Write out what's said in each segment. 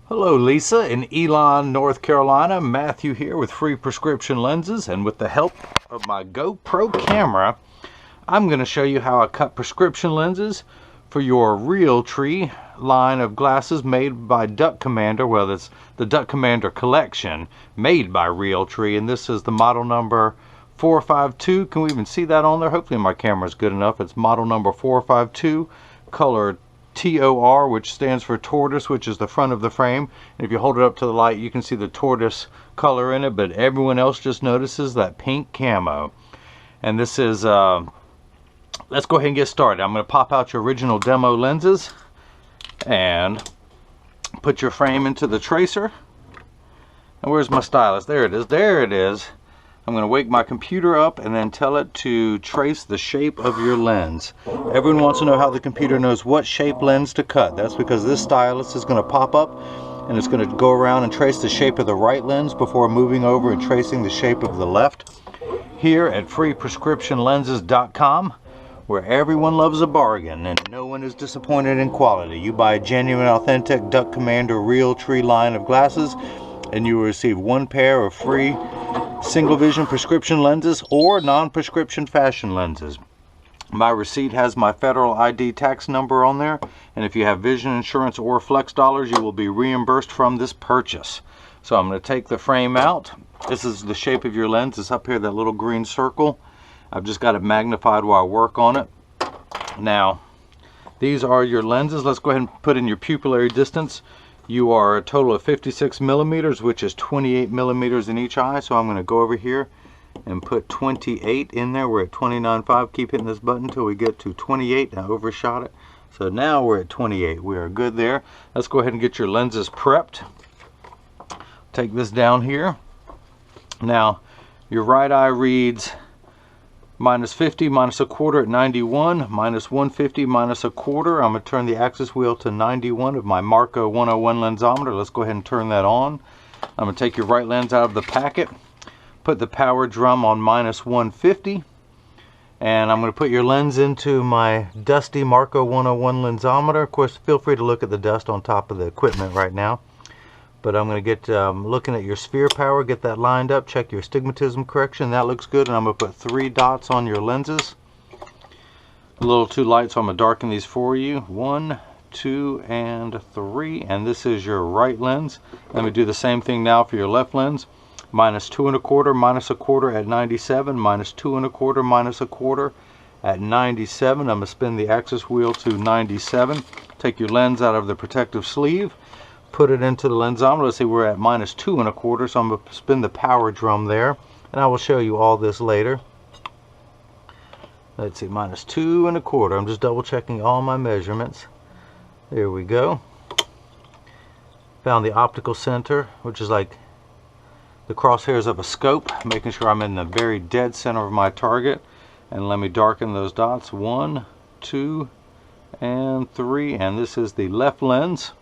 Hello Lisa in Elon, North Carolina. Matthew here with Free Prescription Lenses, and with the help of my GoPro camera, I'm going to show you how I cut prescription lenses for your Realtree line of glasses made by Duck Commander. Well, it's the Duck Commander collection made by Realtree, and this is the model number 452. Can we even see that on there? Hopefully my camera is good enough. It's model number 452, color TOR, which stands for tortoise, which is the front of the frame. And if you hold it up to the light, you can see the tortoise color in it, but everyone else just notices that pink camo. And this is, let's go ahead and get started. I'm going to pop out your original demo lenses and put your frame into the tracer. And where's my stylus? There it is. There it is. I'm going to wake my computer up and then tell it to trace the shape of your lens. Everyone wants to know how the computer knows what shape lens to cut. That's because this stylus is going to pop up and it's going to go around and trace the shape of the right lens before moving over and tracing the shape of the left. Here at freeprescriptionlenses.com, where everyone loves a bargain and no one is disappointed in quality. You buy a genuine, authentic Duck Commander Realtree line of glasses and you will receive one pair of free single vision prescription lenses or non-prescription fashion lenses. My receipt has my federal ID tax number on there, and if you have vision insurance or flex dollars, you will be reimbursed from this purchase. So I'm going to take the frame out. This is the shape of your lens. It's up here, that little green circle. I've just got it magnified while I work on it. Now, these are your lenses. Let's go ahead and put in your pupillary distance. You are a total of 56 millimeters, which is 28 millimeters in each eye. So I'm going to go over here and put 28 in there. We're at 29.5. Keep hitting this button until we get to 28. I overshot it. So now we're at 28. We are good there. Let's go ahead and get your lenses prepped. Take this down here. Now, your right eye reads minus 50 minus a quarter at 91, minus 150 minus a quarter. I'm going to turn the axis wheel to 91 of my Marco 101 lensometer. Let's go ahead and turn that on. I'm going to take your right lens out of the packet, put the power drum on minus 150, and I'm going to put your lens into my dusty Marco 101 lensometer. Of course, feel free to look at the dust on top of the equipment right now. But I'm going to get looking at your sphere power, get that lined up, check your astigmatism correction. That looks good, and I'm going to put 3 dots on your lenses. A little too light, so I'm going to darken these for you. 1, 2, and 3. And this is your right lens. Let me do the same thing now for your left lens. Minus 2 1/4, minus a quarter at 97, minus 2 1/4, minus a quarter at 97. I'm going to spin the axis wheel to 97. Take your lens out of the protective sleeve. Put it into the lensometer. Let's see, we're at minus 2 1/4, so I'm going to spin the power drum there, and I will show you all this later. Let's see, minus 2 1/4. I'm just double checking all my measurements. There we go. Found the optical center, which is like the crosshairs of a scope, making sure I'm in the very dead center of my target. And let me darken those dots. 1, 2, and 3. And this is the left lens.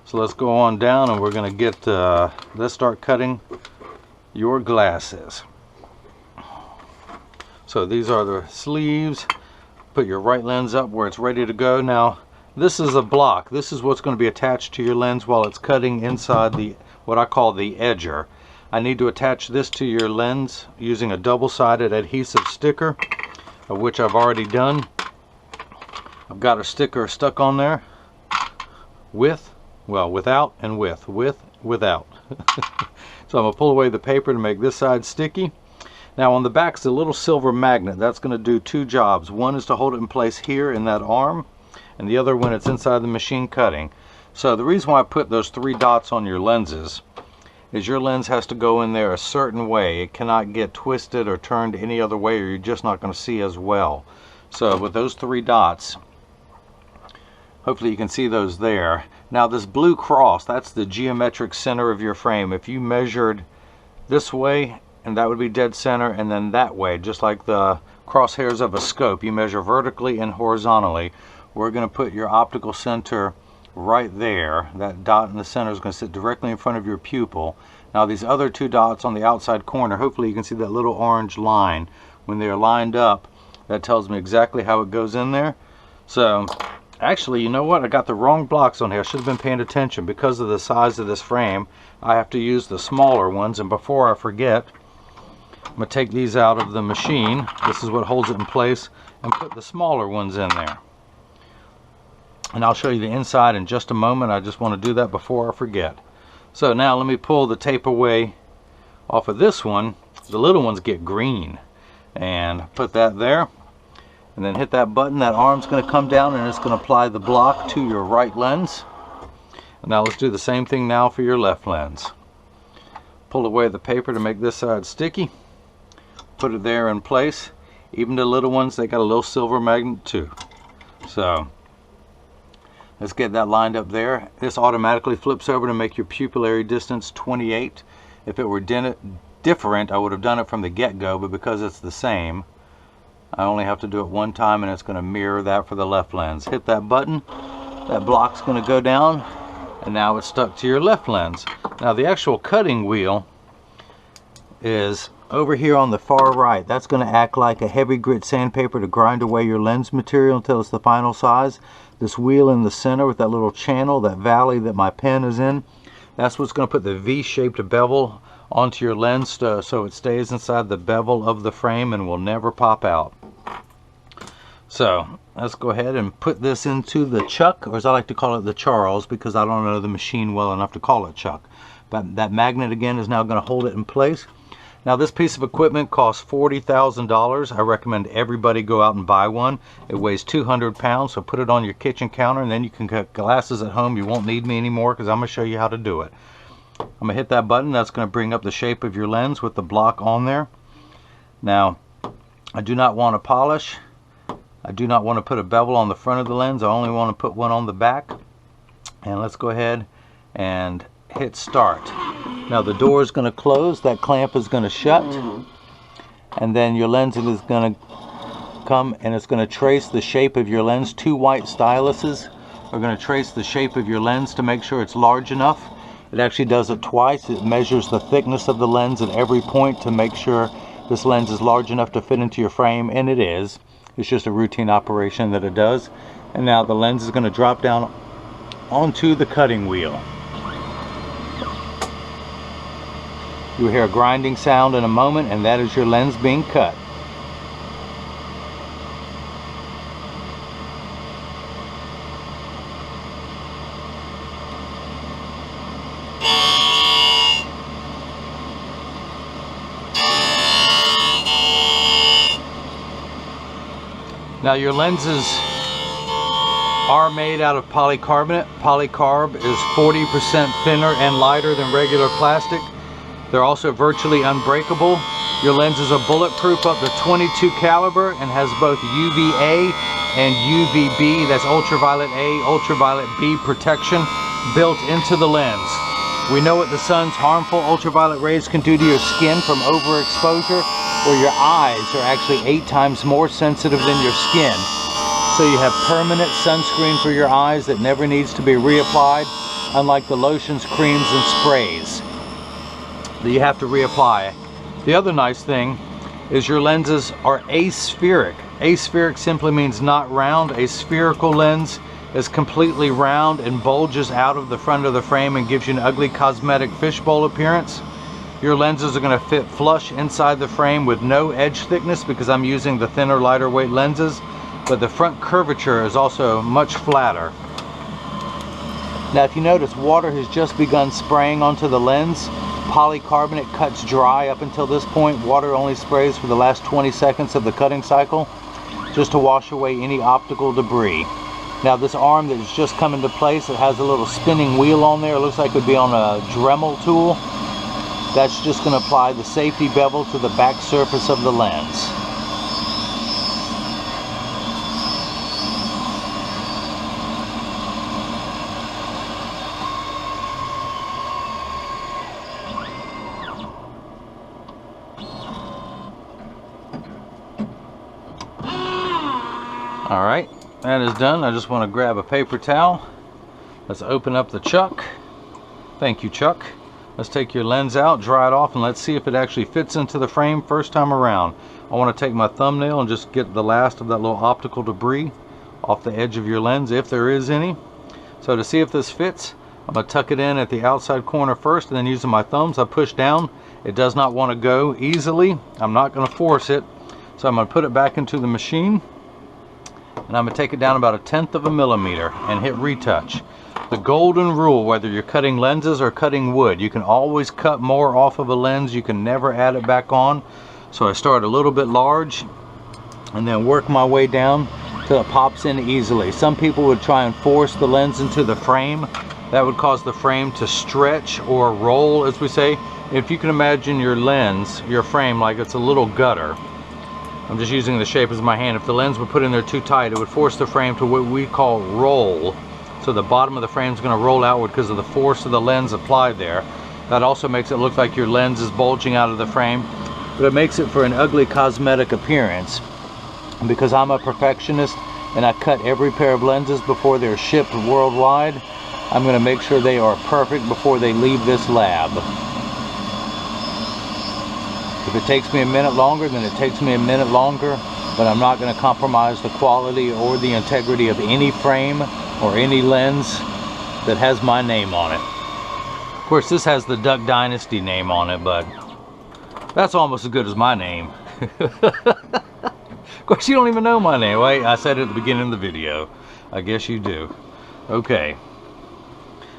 So let's go on down and we're going to get, let's start cutting your glasses. So these are the sleeves. Put your right lens up where it's ready to go. Now, this is a block. This is what's going to be attached to your lens while it's cutting inside the, what I call the edger. I need to attach this to your lens using a double-sided adhesive sticker, of which I've already done. I've got a sticker stuck on there with, well, without and without. So I'm going to pull away the paper to make this side sticky. Now on the back is a little silver magnet. That's going to do 2 jobs. One is to hold it in place here in that arm, and the other when it's inside the machine cutting. So the reason why I put those 3 dots on your lenses is your lens has to go in there a certain way. It cannot get twisted or turned any other way, or you're just not going to see as well. So with those 3 dots, hopefully you can see those there. Now this blue cross, that's the geometric center of your frame. If you measured this way, and that would be dead center, and then that way, just like the crosshairs of a scope, you measure vertically and horizontally. We're going to put your optical center right there. That dot in the center is going to sit directly in front of your pupil. Now these other 2 dots on the outside corner, hopefully you can see that little orange line. When they're lined up, that tells me exactly how it goes in there. So Actually, you know what? I got the wrong blocks on here. I should have been paying attention. Because of the size of this frame, I have to use the smaller ones. And before I forget, I'm going to take these out of the machine. This is what holds it in place, and put the smaller ones in there. And I'll show you the inside in just a moment. I just want to do that before I forget. So now let me pull the tape away off of this one. The little ones get green. And put that there. And then hit that button. That arm's going to come down and it's going to apply the block to your right lens. And now let's do the same thing now for your left lens. Pull away the paper to make this side sticky. Put it there in place. Even the little ones, they got a little silver magnet too. So let's get that lined up there. This automatically flips over to make your pupillary distance 28. If it were different, I would have done it from the get-go, but because it's the same, I only have to do it one time, and it's going to mirror that for the left lens. Hit that button, that block's going to go down, and now it's stuck to your left lens. Now the actual cutting wheel is over here on the far right. That's going to act like a heavy grit sandpaper to grind away your lens material until it's the final size. This wheel in the center with that little channel, that valley that my pen is in, that's what's going to put the V-shaped bevel onto your lens so it stays inside the bevel of the frame and will never pop out. So let's go ahead and put this into the chuck, or as I like to call it, the Charles, because I don't know the machine well enough to call it chuck. But that magnet again is now going to hold it in place. Now this piece of equipment costs $40,000. I recommend everybody go out and buy one. It weighs 200 pounds, so put it on your kitchen counter, and then you can cut glasses at home. You won't need me anymore because I'm going to show you how to do it. I'm going to hit that button. That's going to bring up the shape of your lens with the block on there. Now, I do not want to polish. I do not want to put a bevel on the front of the lens. I only want to put one on the back. And let's go ahead and hit start. Now the door is going to close. That clamp is going to shut. And then your lens is going to come and it's going to trace the shape of your lens. Two white styluses are going to trace the shape of your lens to make sure it's large enough. It actually does it twice. It measures the thickness of the lens at every point to make sure this lens is large enough to fit into your frame, and it is. It's just a routine operation that it does. And now the lens is going to drop down onto the cutting wheel. You'll hear a grinding sound in a moment, and that is your lens being cut. Now your lenses are made out of polycarbonate. Polycarb is 40% thinner and lighter than regular plastic. They're also virtually unbreakable. Your lens is a bulletproof up to 22 caliber and has both UVA and UVB, that's ultraviolet A, ultraviolet B protection built into the lens. We know what the sun's harmful ultraviolet rays can do to your skin from overexposure, where your eyes are actually 8 times more sensitive than your skin. So you have permanent sunscreen for your eyes that never needs to be reapplied, unlike the lotions, creams, and sprays that you have to reapply. The other nice thing is your lenses are aspheric. Aspheric simply means not round. A spherical lens is completely round and bulges out of the front of the frame and gives you an ugly cosmetic fishbowl appearance. Your lenses are going to fit flush inside the frame with no edge thickness because I'm using the thinner, lighter weight lenses, but the front curvature is also much flatter. Now if you notice, water has just begun spraying onto the lens. Polycarbonate cuts dry up until this point. Water only sprays for the last 20 seconds of the cutting cycle, just to wash away any optical debris. Now this arm that has just come into place, it has a little spinning wheel on there. It looks like it would be on a Dremel tool. That's just going to apply the safety bevel to the back surface of the lens. Alright, that is done. I just want to grab a paper towel. Let's open up the chuck. Thank you, Chuck. Let's take your lens out, dry it off, and let's see if it actually fits into the frame first time around. I want to take my thumbnail and just get the last of that little optical debris off the edge of your lens if there is any. So to see if this fits, I'm going to tuck it in at the outside corner first, and then using my thumbs I push down. It does not want to go easily. I'm not going to force it. So I'm going to put it back into the machine, and I'm going to take it down about 1/10 of a millimeter and hit retouch. The golden rule, whether you're cutting lenses or cutting wood, you can always cut more off of a lens. You can never add it back on. So I start a little bit large and then work my way down till it pops in easily. Some people would try and force the lens into the frame. That would cause the frame to stretch or roll, as we say. If you can imagine your lens, your frame, like it's a little gutter. I'm just using the shape as my hand. If the lens were put in there too tight, it would force the frame to what we call roll. So the bottom of the frame is going to roll outward because of the force of the lens applied there. That also makes it look like your lens is bulging out of the frame, but it makes it for an ugly cosmetic appearance. And because I'm a perfectionist and I cut every pair of lenses before they're shipped worldwide, I'm going to make sure they are perfect before they leave this lab. If it takes me a minute longer, then it takes me a minute longer, but I'm not going to compromise the quality or the integrity of any frame or any lens that has my name on it. Of course, this has the Duck Dynasty name on it, but that's almost as good as my name. Of course, you don't even know my name. Wait, I said it at the beginning of the video. I guess you do. Okay.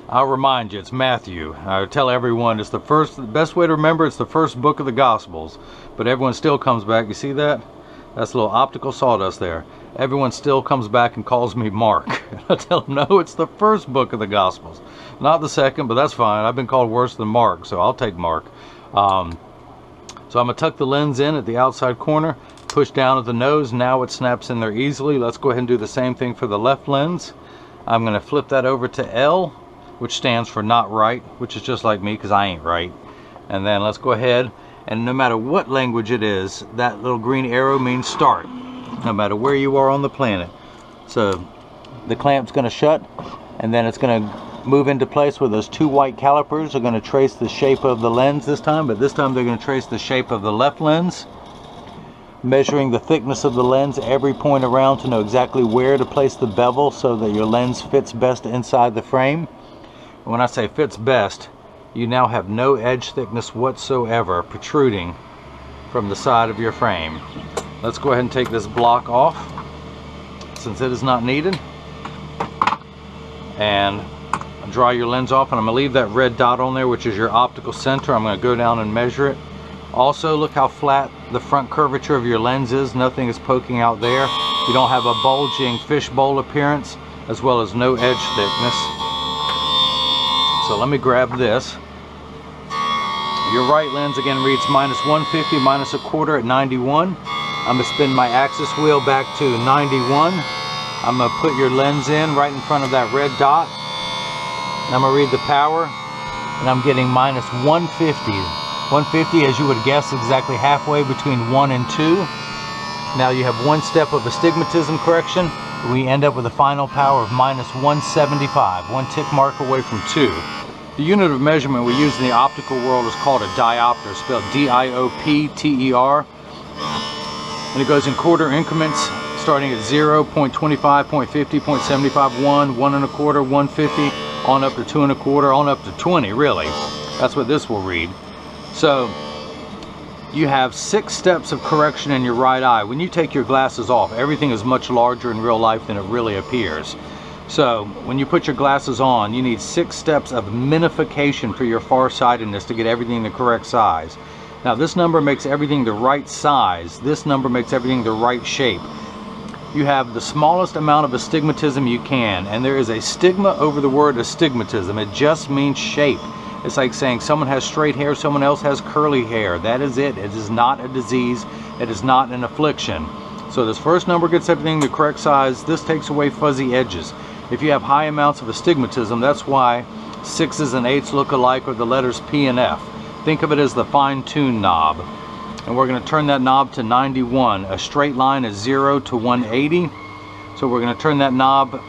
I'll remind you, it's Matthew. I tell everyone it's the best way to remember, it's the first book of the Gospels. But everyone still comes back. You see that? That's a little optical sawdust there. Everyone still comes back and calls me Mark. I tell them, no, it's the first book of the Gospels. Not the second, but that's fine. I've been called worse than Mark, so I'll take Mark. So I'm going to tuck the lens in at the outside corner, push down at the nose. Now it snaps in there easily. Let's go ahead and do the same thing for the left lens. I'm going to flip that over to L, which stands for not right, which is just like me because I ain't right. And then let's go ahead, and no matter what language it is, that little green arrow means start, no matter where you are on the planet. So the clamp's going to shut, and then it's going to move into place where those two white calipers are going to trace the shape of the lens this time, but this time they're going to trace the shape of the left lens, measuring the thickness of the lens every point around to know exactly where to place the bevel so that your lens fits best inside the frame. When I say fits best, you now have no edge thickness whatsoever protruding from the side of your frame. Let's go ahead and take this block off since it is not needed, and draw your lens off, and I'm going to leave that red dot on there, which is your optical center. I'm going to go down and measure it. Also, look how flat the front curvature of your lens is. Nothing is poking out there. You don't have a bulging fishbowl appearance, as well as no edge thickness. So let me grab this. Your right lens again reads -150 -1/4 at 91. I'm going to spin my axis wheel back to 91. I'm going to put your lens in right in front of that red dot. And I'm going to read the power, and I'm getting -150. 150, as you would guess, exactly halfway between 1 and 2. Now you have one step of astigmatism correction. We end up with a final power of -175, one tick mark away from 2. The unit of measurement we use in the optical world is called a diopter, spelled D-I-O-P-T-E-R. And it goes in quarter increments, starting at 0, 0.25, 0.50, 0.75, 1, 1 1/4, 150, on up to 2 1/4, on up to 20, really. That's what this will read. So you have 6 steps of correction in your right eye. When you take your glasses off, everything is much larger in real life than it really appears. So when you put your glasses on, you need 6 steps of minification for your farsightedness to get everything the correct size. Now this number makes everything the right size. This number makes everything the right shape. You have the smallest amount of astigmatism you can, and there is a stigma over the word astigmatism. It just means shape. It's like saying someone has straight hair, someone else has curly hair. That is it. It is not a disease. It is not an affliction. So this first number gets everything the correct size. This takes away fuzzy edges. If you have high amounts of astigmatism, that's why 6s and 8s look alike, or the letters P and F. Think of it as the fine-tune knob. And we're going to turn that knob to 91. A straight line is 0 to 180. So we're going to turn that knob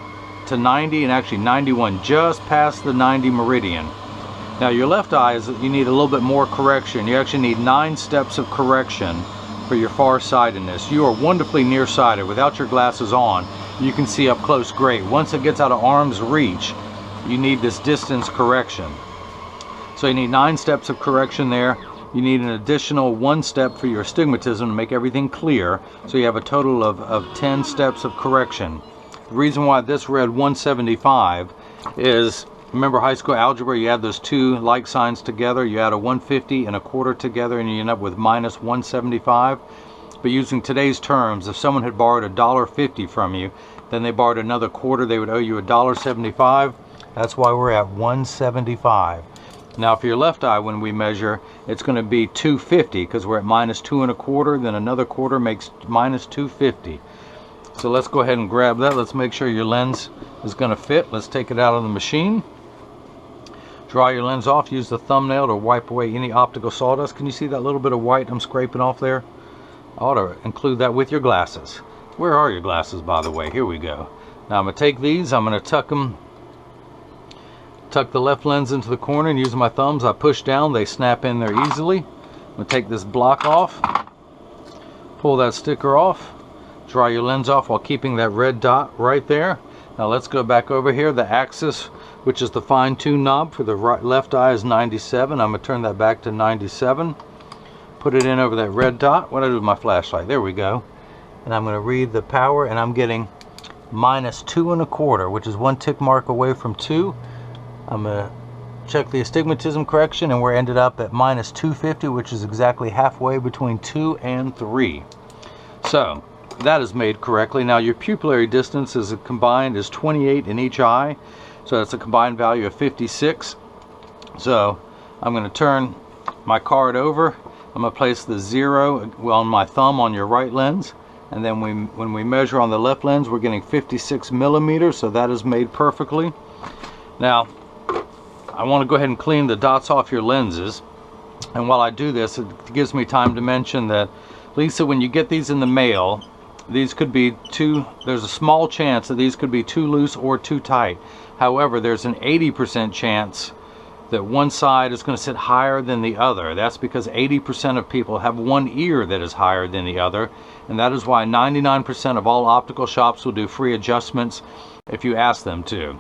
to 90, and actually 91, just past the 90 meridian. Now your left eye, you need a little bit more correction. You actually need 9 steps of correction for your farsightedness. You are wonderfully nearsighted without your glasses on. you can see up close great. Once it gets out of arm's reach, you need this distance correction. So you need 9 steps of correction there. You need an additional 1 step for your astigmatism to make everything clear. So you have a total of 10 steps of correction. The reason why this read 175 is, remember high school algebra, you add those two like signs together, you add a 150 and a quarter together, and you end up with minus 175. But using today's terms, if someone had borrowed $1.50 from you, then they borrowed another quarter, they would owe you $1.75. That's why we're at 175. Now for your left eye, when we measure, it's going to be 250 because we're at minus 2 1/4, then another quarter makes minus 250. So let's go ahead and grab that. Let's make sure your lens is going to fit. Let's take it out of the machine. Dry your lens off. Use the thumbnail to wipe away any optical sawdust. Can you see that little bit of white I'm scraping off there? I ought to include that with your glasses. Where are your glasses, by the way? Here we go. Now I'm going to take these. I'm going to tuck the left lens into the corner, and using my thumbs I push down, they snap in there easily. I'm going to take this block off, pull that sticker off, dry your lens off while keeping that red dot right there. Now let's go back over here. The axis, which is the fine-tune knob for the left eye, is 97. I'm going to turn that back to 97. Put it in over that red dot. What do I do with my flashlight? There we go. And I'm going to read the power, and I'm getting minus 2 1/4, which is 1 tick mark away from 2. I'm going to check the astigmatism correction, and we're ended up at minus 250, which is exactly halfway between 2 and 3. So that is made correctly. Now your pupillary distance is combined is 28 in each eye, so that's a combined value of 56. So I'm going to turn my card over. I'm going to place the 0 on my thumb on your right lens, and then when we measure on the left lens, we're getting 56 millimeters, so that is made perfectly. Now I want to go ahead and clean the dots off your lenses, and while I do this, it gives me time to mention that, Lisa, when you get these in the mail, these could be there's a small chance that these could be too loose or too tight. However, there's an 80% chance that one side is going to sit higher than the other. That's because 80% of people have one ear that is higher than the other, and that is why 99% of all optical shops will do free adjustments if you ask them to.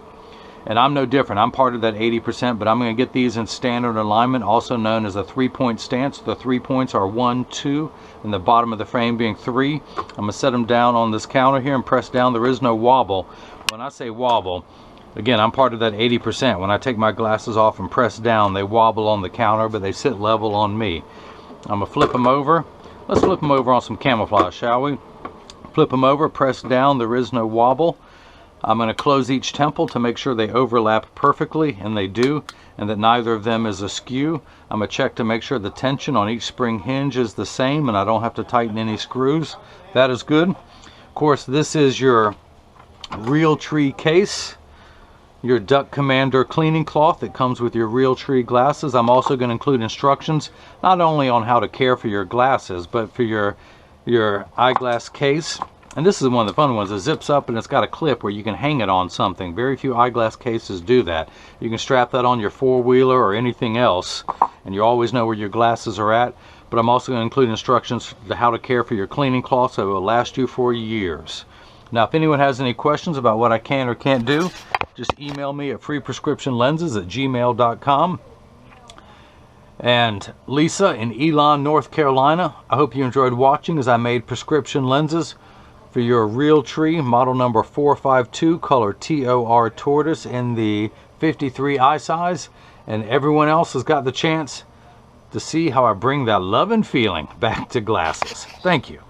And I'm no different. I'm part of that 80%, but I'm going to get these in standard alignment, also known as a 3-point stance. The 3 points are 1, 2, and the bottom of the frame being 3. I'm going to set them down on this counter here and press down. There is no wobble. When I say wobble, again, I'm part of that 80%. When I take my glasses off and press down, they wobble on the counter, but they sit level on me. I'm going to flip them over. Let's flip them over on some camouflage, shall we? Flip them over, press down. There is no wobble. I'm going to close each temple to make sure they overlap perfectly, and they do, and that neither of them is askew. I'm going to check to make sure the tension on each spring hinge is the same and I don't have to tighten any screws. That is good. Of course, this is your Realtree case, your Duck Commander cleaning cloth that comes with your Realtree glasses. I'm also going to include instructions not only on how to care for your glasses, but for your eyeglass case. And this is one of the fun ones. It zips up and it's got a clip where you can hang it on something. Very few eyeglass cases do that. You can strap that on your four-wheeler or anything else, and you always know where your glasses are at. But I'm also going to include instructions to how to care for your cleaning cloth so it will last you for years. Now, if anyone has any questions about what I can or can't do, just email me at freeprescriptionlenses@gmail.com. And Lisa in Elon, North Carolina, I hope you enjoyed watching as I made prescription lenses for your Realtree model number 452, color TOR Tortoise in the 53 eye size. And everyone else has got the chance to see how I bring that love and feeling back to glasses. Thank you.